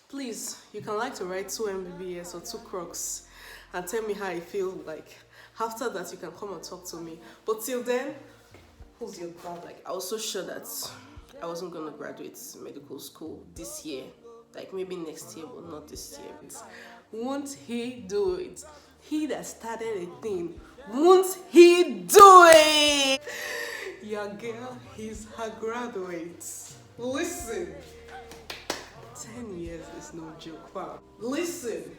Please, you can like to write 2 MBBS or 2 Crocs and tell me how I feel like. After that, you can come and talk to me. But till then, who's your dad? Like, I was so sure that I wasn't gonna graduate medical school this year. Like maybe next year, but not this year. Won't he do it? He that started a thing, won't he do it? Your girl is her graduate. Listen, 10 years is no joke, fam. Listen.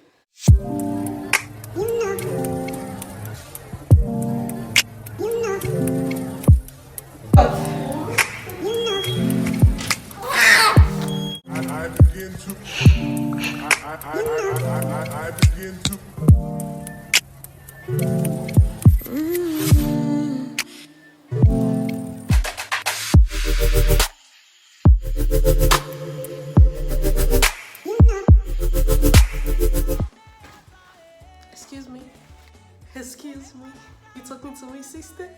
I begin to. I begin to. Excuse me. Excuse me. You talking to me, sister?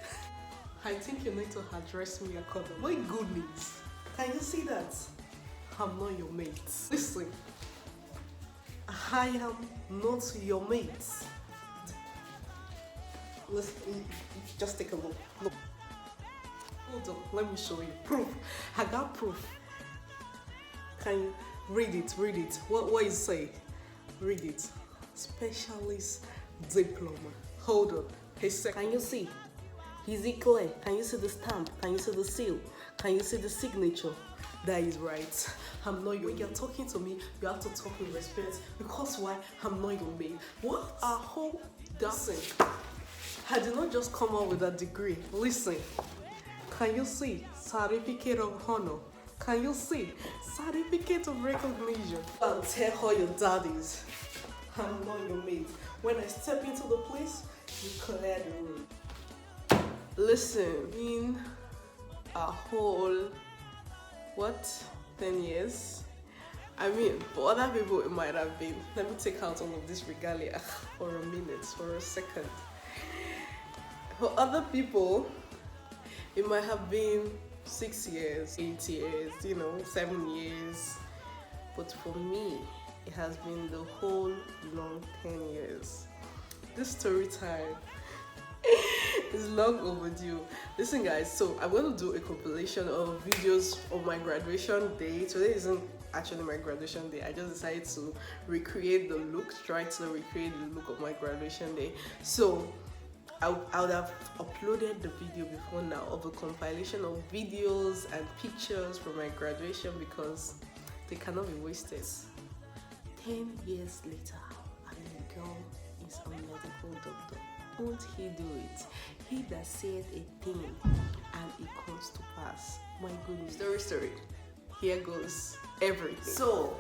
I think you need to address me accordingly. My goodness. Can you see that? I'm not your mate. Listen. I am not your mate. Listen, just take a look. Look. Hold on, let me show you. Proof. I got proof. Can you read it? Read it. What is it say? Read it. Specialist diploma. Hold on. Hey, can you see? Is it clear? Can you see the stamp? Can you see the seal? Can you see the signature? That is right. I'm not your. When you're talking to me, you have to talk with respect. Because why? I'm not your mate. What? A whole dozen. I did not just come out with a degree. Listen. Can you see? Certificate of honor. Can you see? Certificate of recognition. And tell how your dad is. I'm not your mate. When I step into the place, you clear the room. Listen, in a whole, 10 years? I mean, for other people it might have been, let me take out all of this regalia for a minute, for a second. For other people, it might have been 6 years, 8 years, 7 years. But for me, it has been the whole long 10 years. This story time is long overdue. Listen guys, so I'm going to do a compilation of videos of my graduation day. Today isn't actually my graduation day. I just decided to recreate the look, try to recreate the look of my graduation day. So I would have uploaded the video before now of a compilation of videos and pictures from my graduation because they cannot be wasted. 10 years later, and the girl is a medical doctor. Won't he do it? He that said a thing and it comes to pass. My goodness. Story. Here goes everything. So,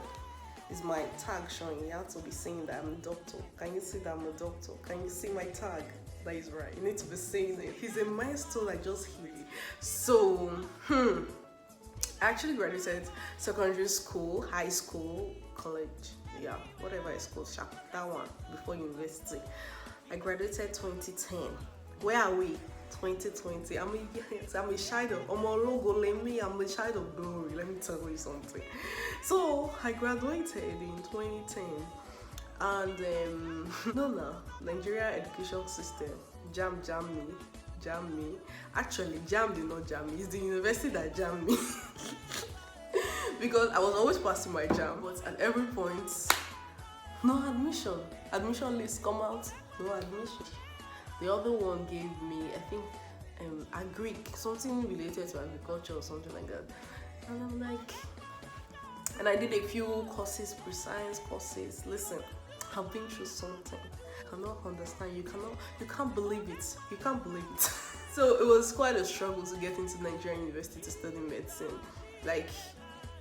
is my tag showing? You have to be saying that I'm a doctor. Can you see that I'm a doctor? Can you see my tag? That is right. You need to be saying it. He's a milestone I just hit. So, I actually graduated secondary school, high school, college, yeah, whatever it's called, that one, before university. I graduated 2010. Where are we? 2020. I'm a child of I'm a child of glory. Let me tell you something. So I graduated in 2010, and Nigeria education system jam me. Actually, jam did not jam me. It's the university that jammed me. Because I was always passing my jam, but at every point, no admission. Admission list come out, no admission. The other one gave me, I think, agric, something related to agriculture or something like that. And I'm like, and I did a few courses, pre-science courses. Listen, I've been through something. I cannot understand. You can't believe it. You can't believe it. So it was quite a struggle to get into Nigerian university to study medicine.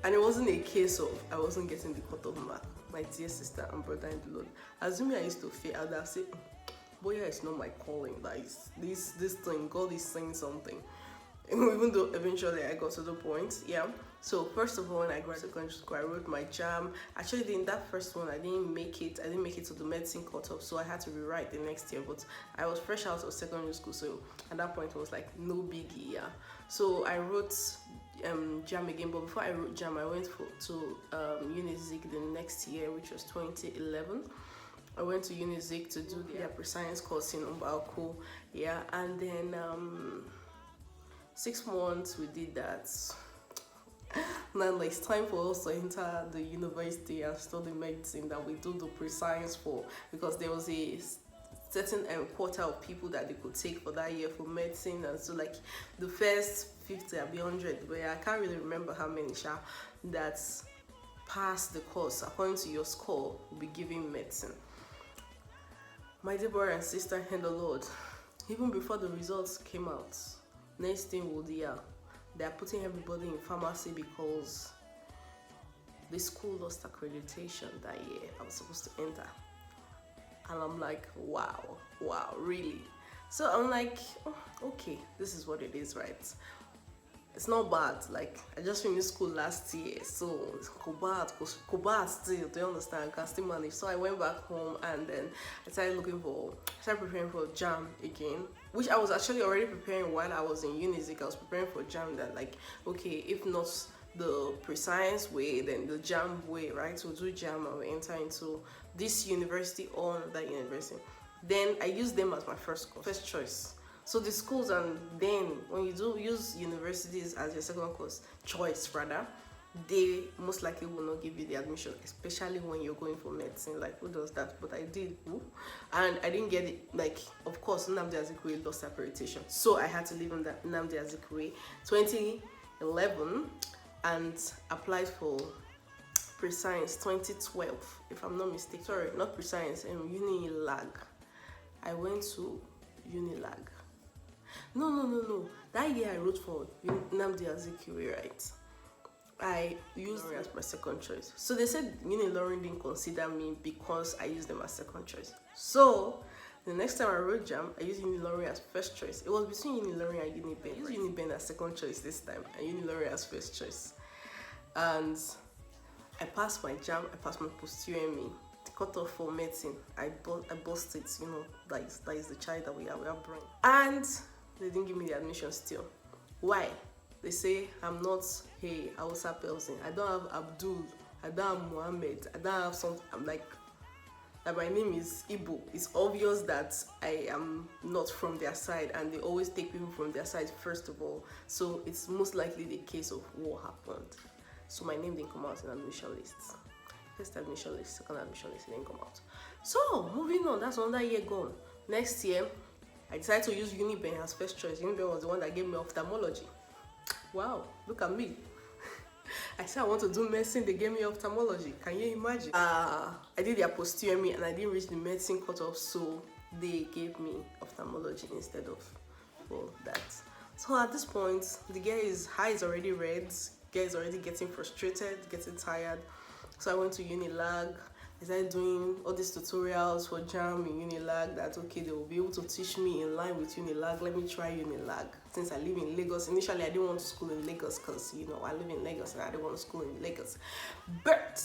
And it wasn't a case of I wasn't getting the cut-off mark. My dear sister and brother in the Lord, assuming I used to fail, I would have said, boy, it's not my calling. Like this thing, God is saying something. Even though eventually I got to the point, yeah. So first of all, when I graduated secondary school, I wrote my jam. Actually, in that first one, I didn't make it to the medicine cut-off, so I had to rewrite the next year. But I was fresh out of secondary school, so at that point it was like no biggie, yeah. So I wrote jam again, but before I wrote jam, I went to Unizik the next year, which was 2011. I went to Unizik to do their pre-science course in Umbalco, yeah, and then 6 months we did that. Now like, it's time for us to enter the university and study medicine that we do the pre-science for, because there was a certain quota of people that they could take for that year for medicine, and so like the first 50 or 100, where I can't really remember how many that passed the course according to your score will be giving medicine. My dear brother and sister in the Lord, even before the results came out, next thing will be they're putting everybody in pharmacy because the school lost accreditation that year. I was supposed to enter. And I'm like, wow, really? So I'm like, oh, okay, this is what it is, right? It's not bad. Like, I just finished school last year, so it's bad still, do you understand? I can still manage. So I went back home, and then I started preparing for JAM again, which I was actually already preparing while I was in Unizik. I was preparing for JAM, that like, okay, if not the pre-science way, then the JAM way, right? So do JAM and we enter into this university or that university. Then I use them as my first choice. So the schools, and then when you do use universities as your second choice rather, they most likely will not give you the admission, especially when you're going for medicine. Like, who does that? But I did, and I didn't get it. Like, of course, Nnamdi Azikiwe lost accreditation, so I had to leave on that Nnamdi Azikiwe 2011 and applied for pre-science 2012, if I'm not mistaken. Sorry, not pre-science, Unilag. I went to Unilag. No. That year I wrote for Nnamdi Azikiwe, right? I used them as my second choice. So they said Unilorin didn't consider me because I used them as second choice. So the next time I wrote JAM, I used Unilorin as first choice. It was between Unilorin and Uniben. I used Uniben as second choice this time, and Unilorin as first choice. And I passed my JAM, I passed my post-UME. Cut off for medicine. I bust it, that is the child that we are bringing. And they didn't give me the admission still. Why? They say I'm not Hausa person. I don't have Abdul. I don't have Muhammad. I don't have something. I'm like, that my name is Igbo. It's obvious that I am not from their side, and they always take people from their side first of all. So it's most likely the case of what happened. So my name didn't come out in admission lists. First admission list, second admission list, didn't come out. So moving on, that's another year gone. Next year, I decided to use Uniben as first choice. Uniben was the one that gave me ophthalmology. Wow, look at me. I said I want to do medicine, they gave me ophthalmology. Can you imagine? I did their post-UME and I didn't reach the medicine cutoff, so they gave me ophthalmology instead of that. So at this point, the girl's eye is already red. Girl is already getting frustrated, getting tired. So I went to Unilag. I started doing all these tutorials for JAM in Unilag, that okay, they will be able to teach me in line with Unilag. Let me try Unilag. Since I live in Lagos, initially I didn't want to school in Lagos because, I live in Lagos and I didn't want to school in Lagos. But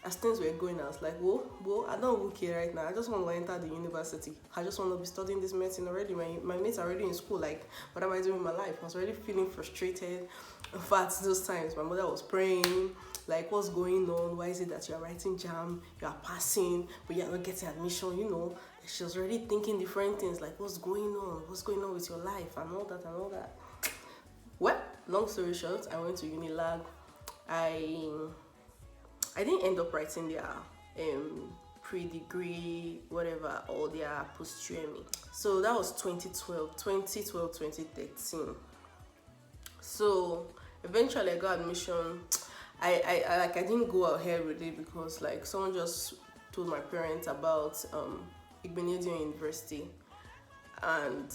as things were going, I was like, whoa, I don't look here right now. I just want to enter the university. I just want to be studying this medicine already. My mates are already in school. Like, what am I doing in my life? I was already feeling frustrated. In fact, those times my mother was praying, like, what's going on? Why is it that you're writing JAM, you are passing, but you're not getting admission? She was already thinking different things, like, what's going on? What's going on with your life? And all that. Well, long story short, I went to Unilag. I didn't end up writing their pre-degree, whatever, or their post-UME. So that was 2013. So eventually I got admission. I didn't go ahead with it because like someone just told my parents about Igbenedion University, and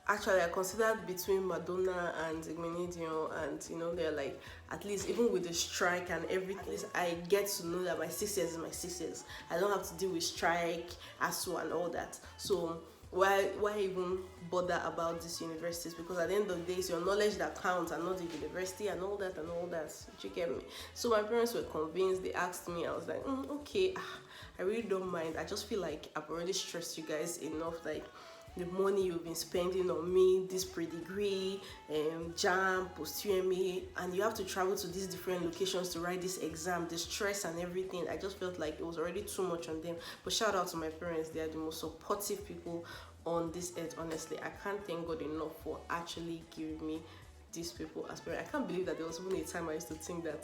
actually I considered between Madonna and Igbenedion, and they're like, at least even with the strike and everything, at least I get to know that my 6 years is my 6 years. I don't have to deal with strike, ASU and all that. So why even bother about these universities? Because at the end of the day, it's your knowledge that counts and not the university and all that. You get me? So my parents were convinced. They asked me. I was like, okay, I really don't mind. I just feel like I've already stressed you guys enough. Like, the money you've been spending on me, this pre-degree, jam, post-UMA, and you have to travel to these different locations to write this exam, the stress and everything. I just felt like it was already too much on them. But shout out to my parents, they are the most supportive people on this earth. Honestly, I can't thank God enough for actually giving me these people as parents. I can't believe that there was even a time I used to think that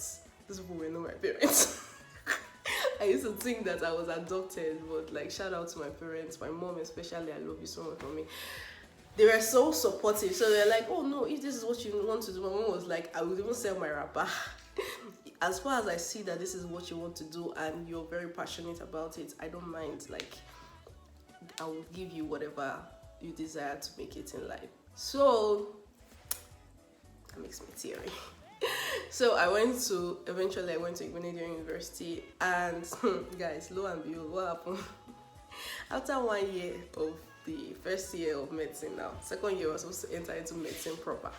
these people were not my parents. I used to think that I was adopted, but like, shout out to my parents, my mom especially. I love you so much for me. They were so supportive. So they're like, oh no, if this is what you want to do. My mom was like, I would even sell my wrapper. As far as I see that this is what you want to do and you're very passionate about it, I don't mind. Like, I will give you whatever you desire to make it in life. So that makes me teary. So eventually I went to Igbenedion University, and guys, lo and behold, what happened? After 1 year of the first year of medicine, now second year I was supposed to enter into medicine proper.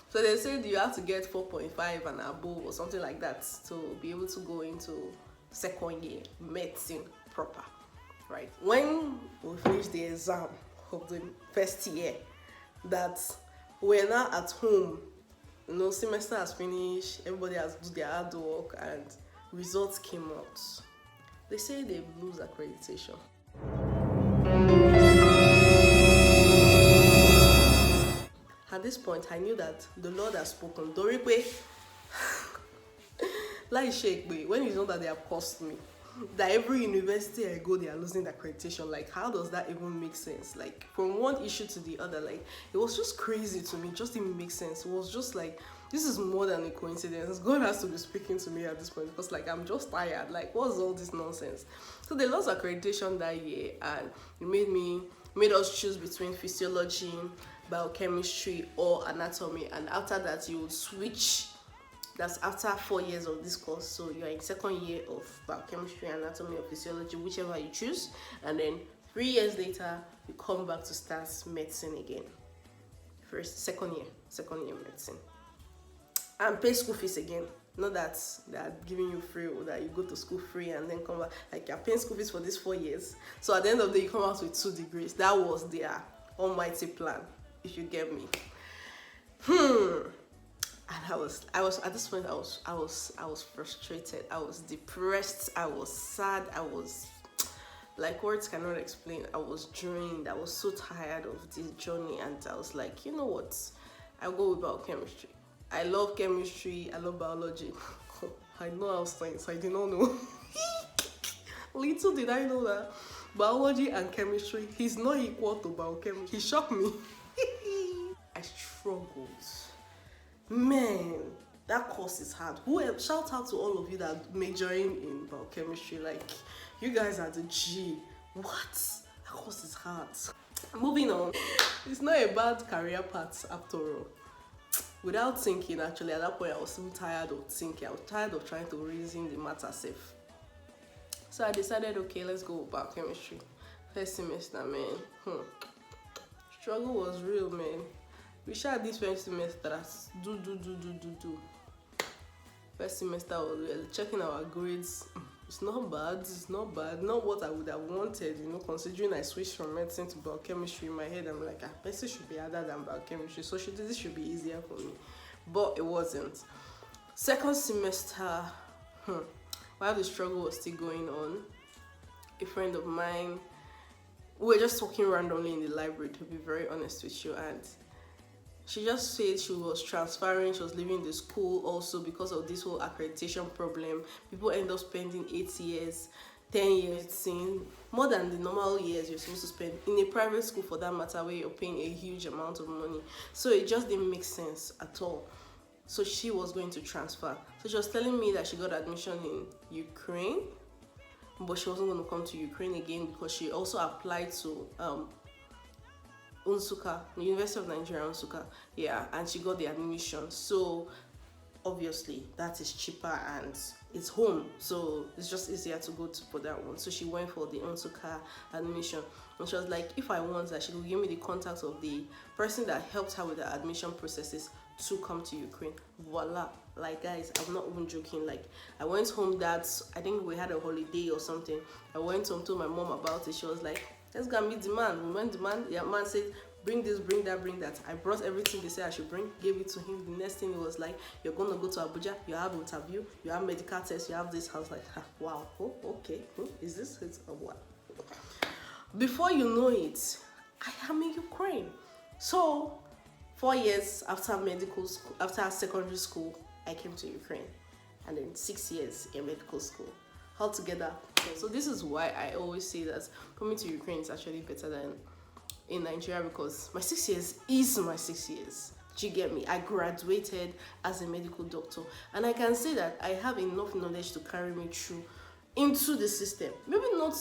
So they said you have to get 4.5 and above or something like that to be able to go into second year medicine proper, right? When we finished the exam of the first year, that we're now at home, semester has finished, everybody has done their hard work, and results came out. They say they lose accreditation. At this point, I knew that the Lord has spoken. Doripe, like shake me, when you know that they have cost me, that every university I go, they are losing the accreditation. Like, how does that even make sense? Like, from one issue to the other, like, it was just crazy to me. It just didn't make sense. It was just like, this is more than a coincidence. God has to be speaking to me at this point, because like, I'm just tired. Like, what's all this nonsense? So they lost accreditation that year, and it made us choose between physiology, biochemistry, or anatomy. And after that, you would switch. That's after 4 years of this course. So you're in second year of biochemistry, anatomy, or physiology, whichever you choose. And then 3 years later, you come back to start medicine again. Second year medicine. And pay school fees again. Not that they're giving you free, or that you go to school free and then come back. Like, you're paying school fees for these 4 years. So at the end of the day, you come out with 2 degrees. That was their almighty plan, if you get me. And I was at this point, I was frustrated, I was depressed, I was sad, I was like, words cannot explain. I was drained, I was so tired of this journey, and I was like, you know what, I'll go with biochemistry. I love chemistry, I love biology. I know our science, I did not know. Little did I know that biology and chemistry is not equal to biochemistry. He shocked me. I struggled. Man, that course is hard. Shout out to all of you that majoring in biochemistry. Like, you guys are the G. What? That course is hard. Moving on. It's not a bad career path after all. Without thinking, actually, at that point, I was so tired of thinking. I was tired of trying to reason the matter safe. So I decided, okay, let's go with biochemistry. First semester, man. Struggle was real, man. We shared this first semester. Do. First semester was checking our grades. It's not bad. Not what I would have wanted, considering I switched from medicine to biochemistry. In my head, I'm like, medicine should be harder than biochemistry, so this should be easier for me. But it wasn't. Second semester, while the struggle was still going on, a friend of mine, we were just talking randomly in the library, to be very honest with you, and she just said she was transferring, she was leaving the school also because of this whole accreditation problem. People end up spending 8 years, 10 years, more than the normal years you're supposed to spend in a private school, for that matter, where you're paying a huge amount of money. So it just didn't make sense at all. So she was going to transfer. So she was telling me that she got admission in Ukraine, but she wasn't going to come to Ukraine again because she also applied to Nsukka, the University of Nigeria, Nsukka, and she got the admission. So obviously that is cheaper and it's home, so it's just easier to go for that one. So she went for the Nsukka admission, and she was like, if I want that, she could give me the contact of the person that helped her with the admission processes to come to Ukraine. Voila. Like, guys, I'm not even joking. Like, I went home I think we had a holiday or something. I went home, told my mom about it. She was like, Let's go and meet the man. We went the man, the man said, bring this, bring that, bring that. I brought everything they said I should bring, gave it to him. The next thing it was like, you're gonna go to Abuja, you have interview, you have medical test, you have this house. Like, wow, oh, okay, is this it or what? Before you know it, I am in Ukraine. So 4 years after medical school, after secondary school, I came to Ukraine, and then 6 years in medical school altogether. So this is why I always say that coming to Ukraine is actually better than in Nigeria, because my 6 years is my 6 years. Do you get me? I graduated as a medical doctor, and I can say that I have enough knowledge to carry me through into the system. Maybe not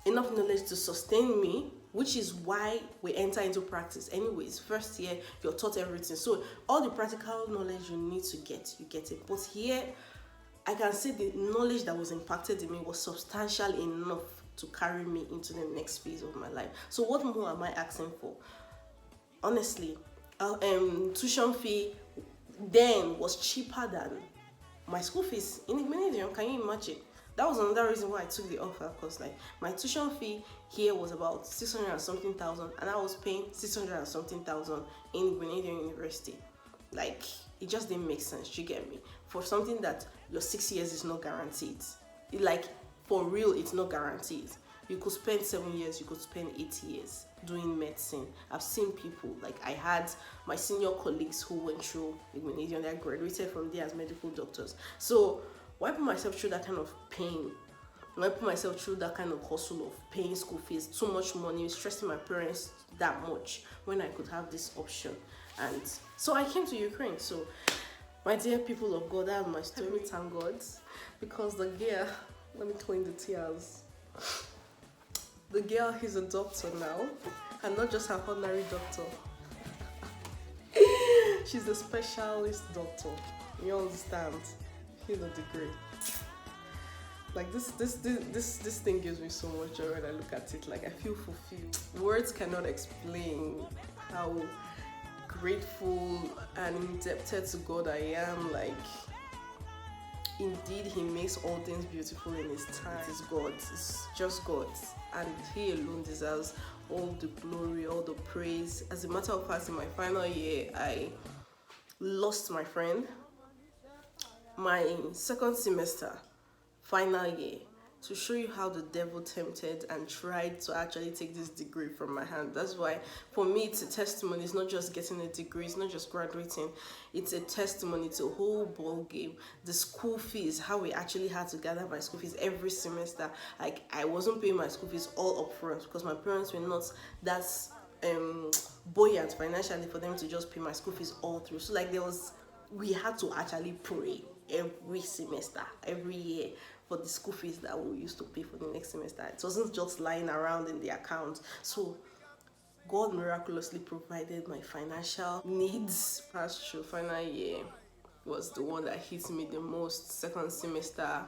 enough knowledge to sustain me, which is why we enter into practice. Anyways, first year you're taught everything, so all the practical knowledge you need to get, you get it. But here I can say the knowledge that was impacted in me was substantial enough to carry me into the next phase of my life. So what more am I asking for? Honestly, tuition fee then was cheaper than my school fees in Igbenedion. Can you imagine? That was another reason why I took the offer, because like my tuition fee here was about 600 and something thousand, and I was paying 600 and something thousand in Igbenedion University. Like, it just didn't make sense. You get me? For something that your 6 years is not guaranteed. Like, for real, it's not guaranteed. You could spend 7 years, you could spend 8 years doing medicine. I've seen people, like I had my senior colleagues who went through Igbenedion, they graduated from there as medical doctors. So why put myself through that kind of pain? Why put myself through that kind of hustle of paying school fees, too much money, stressing my parents that much when I could have this option? And so I came to Ukraine. So my dear people of God, that's my story. Let me thank God, because the girl, let me clean the tears. The girl is a doctor now, and not just an ordinary doctor. She's a specialist doctor. You understand? Here's a degree. Like this thing gives me so much joy when I look at it. Like, I feel fulfilled. Words cannot explain how grateful and indebted to God I am. Like, indeed, He makes all things beautiful in His time. It's God. It's just God, and He alone deserves all the glory, all the praise. As a matter of fact, in my final year, I lost my friend. My second semester, final year, to show you how the devil tempted and tried to actually take this degree from my hand. That's why, for me, it's a testimony. It's not just getting a degree, it's not just graduating. It's a testimony to a whole ball game. The school fees, how we actually had to gather my school fees every semester. Like, I wasn't paying my school fees all up front because my parents were not that buoyant financially for them to just pay my school fees all through. So like, we had to actually pray every semester, every year, for the school fees that we used to pay for the next semester. It wasn't just lying around in the account. So God miraculously provided my financial needs. Past through final year was the one that hit me the most. Second semester,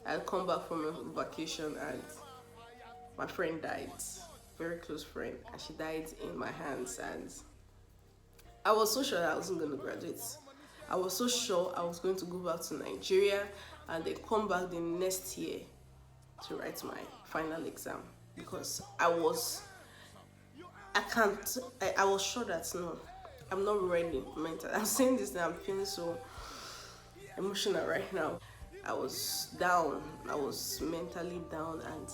I come back from a vacation and my friend died. Very close friend, and she died in my hands. And I was so sure that I wasn't going to graduate. I was so sure I was going to go back to Nigeria and then come back the next year to write my final exam, because I was sure that no, I'm not ready mentally. I'm saying this now, I'm feeling so emotional right now. I was down, I was mentally down, and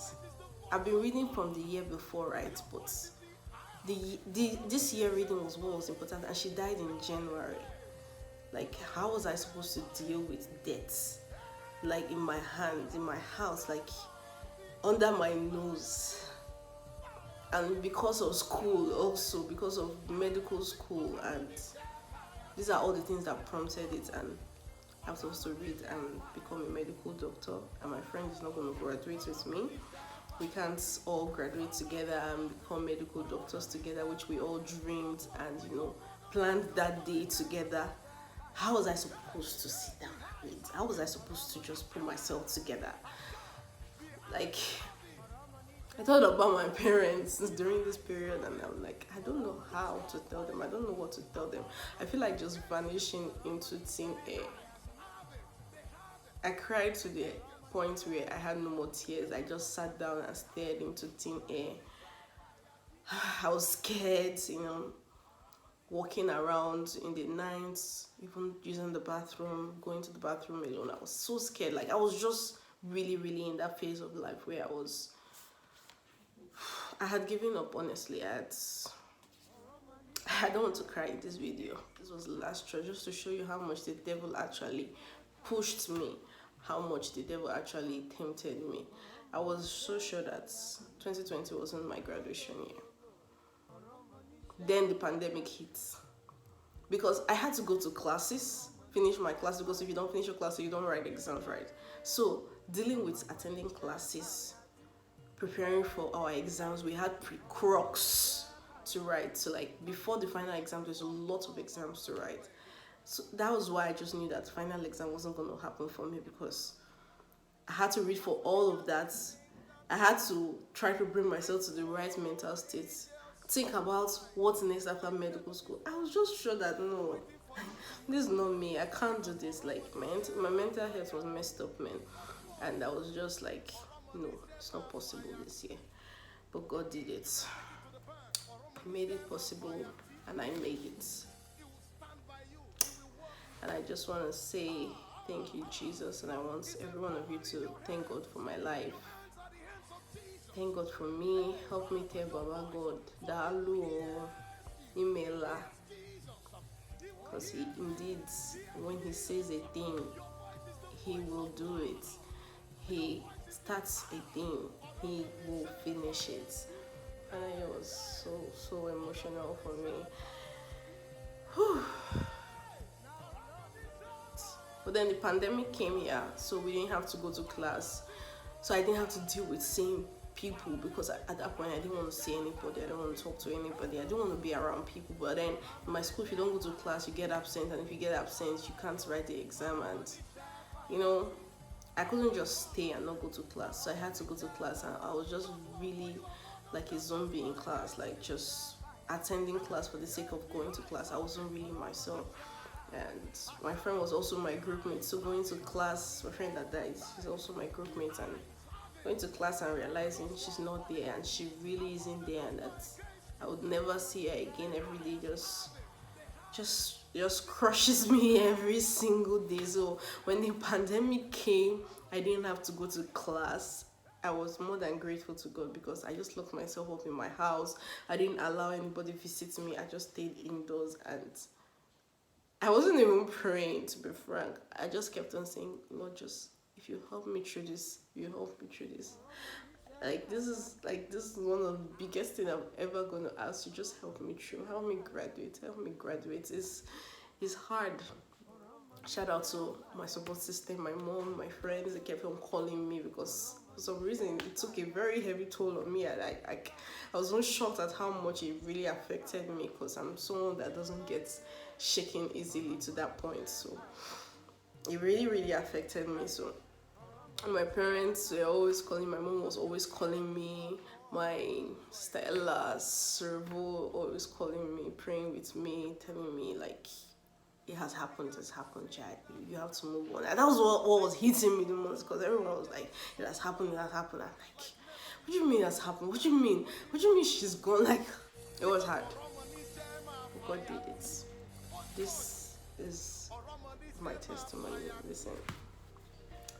I've been reading from the year before, right? But this year reading was what was important, and she died in January. Like, how was I supposed to deal with debts? Like, in my hands, in my house, like under my nose. And because of school, also because of medical school, and these are all the things that prompted it. And I was supposed to read and become a medical doctor, and my friend is not going to graduate with me. We can't all graduate together and become medical doctors together, which we all dreamed and planned that day together. How was I supposed to sit down and read? How was I supposed to just put myself together? Like, I thought about my parents during this period, and I'm like, I don't know how to tell them. I don't know what to tell them. I feel like just vanishing into thin air. I cried today point where I had no more tears. I just sat down and stared into thin air. I was scared, walking around in the night, even using the bathroom, going to the bathroom alone. I was so scared. Like, I was just really, really in that phase of life where I had given up, honestly. I don't want to cry in this video. This was the last straw, just to show you how much the devil actually pushed me, how much the devil actually tempted me. I was so sure that 2020 wasn't my graduation year. Then the pandemic hit, because I had to go to classes, finish my class, because if you don't finish your class, you don't write exams, right? So dealing with attending classes, preparing for our exams, we had pre-crocs to write. So like before the final exam, there's a lot of exams to write. So that was why I just knew that final exam wasn't going to happen for me, because I had to read for all of that. I had to try to bring myself to the right mental state, think about what's next after medical school. I was just sure that no, this is not me. I can't do this. Like my mental health was messed up, man. And I was just like, no, it's not possible this year. But God did it. He made it possible, and I made it. And I just want to say thank you, Jesus, and I want every one of you to thank God for my life. Thank God for me. Help me tell Baba God that Imela. Because he indeed, when he says a thing, he will do it. He starts a thing, he will finish it. And it was so emotional for me. Whew. But then the pandemic came here, so we didn't have to go to class. So I didn't have to deal with seeing people, because at that point I didn't want to see anybody. I didn't want to talk to anybody. I didn't want to be around people. But then in my school, if you don't go to class, you get absent, and if you get absent, you can't write the exam. And I couldn't just stay and not go to class, so I had to go to class. And I was just really like a zombie in class, like just attending class for the sake of going to class. I wasn't really myself. And my friend was also my groupmate, so going to class, my friend that died, she's also my groupmate, and going to class and realizing she's not there, and she really isn't there, and that I would never see her again every day just crushes me every single day. So when the pandemic came, I didn't have to go to class. I was more than grateful to God, because I just locked myself up in my house. I didn't allow anybody visit me. I just stayed indoors, and I wasn't even praying, to be frank. I just kept on saying, Lord, just if you help me through this, you help me through this. This is one of the biggest things I'm ever gonna ask you. Just help me through. Help me graduate. It's hard. Shout out to my support system, my mom, my friends. They kept on calling me, because for some reason it took a very heavy toll on me. I was so shocked at how much it really affected me, because I'm someone that doesn't get shaken easily to that point. So it really, really affected me. So my parents were always calling, my mom was always calling me, my sister Ella, Servo, always calling me, praying with me, telling me like, it has happened, Chad. You have to move on. And that was what was hitting me the most, because everyone was like, it has happened. I'm like, what do you mean it has happened? What do you mean she's gone? Like, it was hard. God did it. This is my testimony. Listen.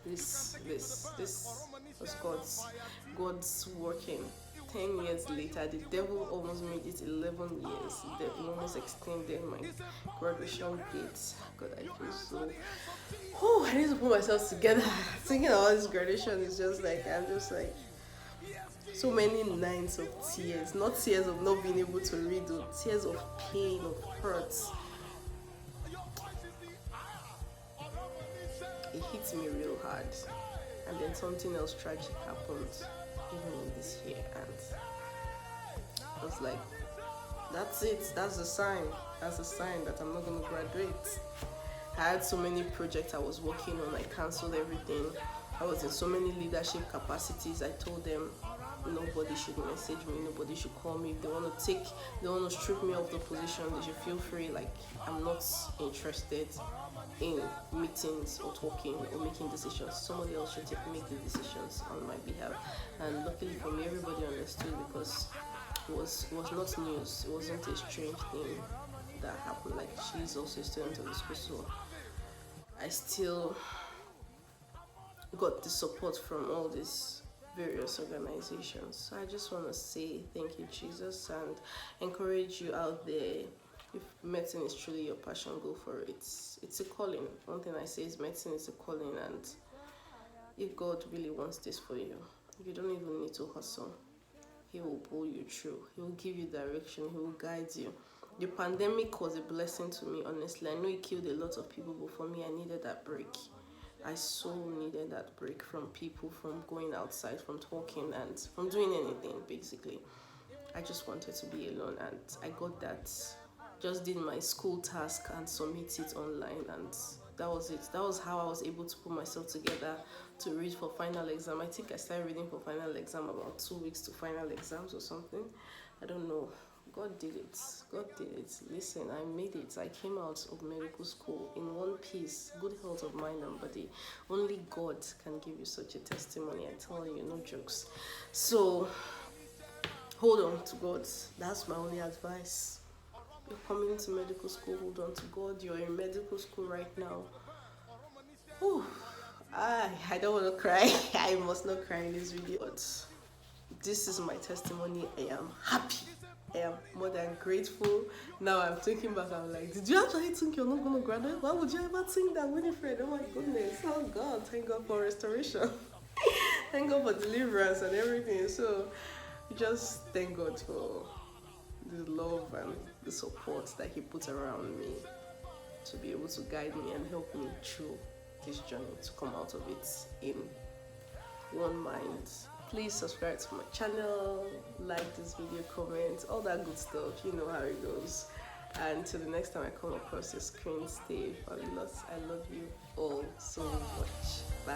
This was God's working. 10 years later, the devil almost made it 11 years. The devil almost extended my graduation date. God, I feel so. Oh, I need to put myself together. Thinking about this graduation is just like, I'm just like, so many nights of tears. Not tears of not being able to read, or tears of pain, of hurt. It hit me real hard. And then something else tragic happened, even in this year, and I was like, that's it, that's the sign that I'm not going to graduate. I had so many projects I was working on. I cancelled everything. I was in so many leadership capacities. I told them nobody should message me, nobody should call me. If they want to strip me off the position, they should feel free. Like, I'm not interested. in meetings or talking or making decisions. Somebody else should make the decisions on my behalf. And luckily for me, everybody understood, because it was not news. It wasn't a strange thing that happened. Like, she's also a student of the school, so I still got the support from all these various organizations. So I just want to say thank you, Jesus, and encourage you out there. If medicine is truly your passion, go for it. It's a calling. One thing I say is medicine is a calling, and if God really wants this for you, you don't even need to hustle. He will pull you through. He will give you direction. He will guide you. The pandemic was a blessing to me, honestly. I know it killed a lot of people, but for me, I needed that break. I so needed that break from people, from going outside, from talking, and from doing anything, basically. I just wanted to be alone, and I got that. Just did my school task and submit it online, and that was it. That was how I was able to put myself together to read for final exam. I think I started reading for final exam about 2 weeks to final exams or something. I don't know. God did it. God did it. Listen, I made it. I came out of medical school in one piece, good health of mind and body. Only God can give you such a testimony. I tell you, no jokes. So, hold on to God. That's my only advice. You're coming to medical school, hold on to God. You're in medical school right now. Whew. I don't want to cry. I must not cry in this video. But this is my testimony. I am happy. I am more than grateful. Now I'm thinking back, I'm like, did you actually think you're not going to graduate? Why would you ever think that, Winifred? Oh my goodness. Oh God, thank God for restoration. Thank God for deliverance and everything. So just thank God for the love and the support that He put around me to be able to guide me and help me through this journey to come out of it in one mind. Please subscribe to my channel, like this video, comment, all that good stuff. You know how it goes. And until the next time I come across your screen, stay fabulous. I love you all so much. Bye.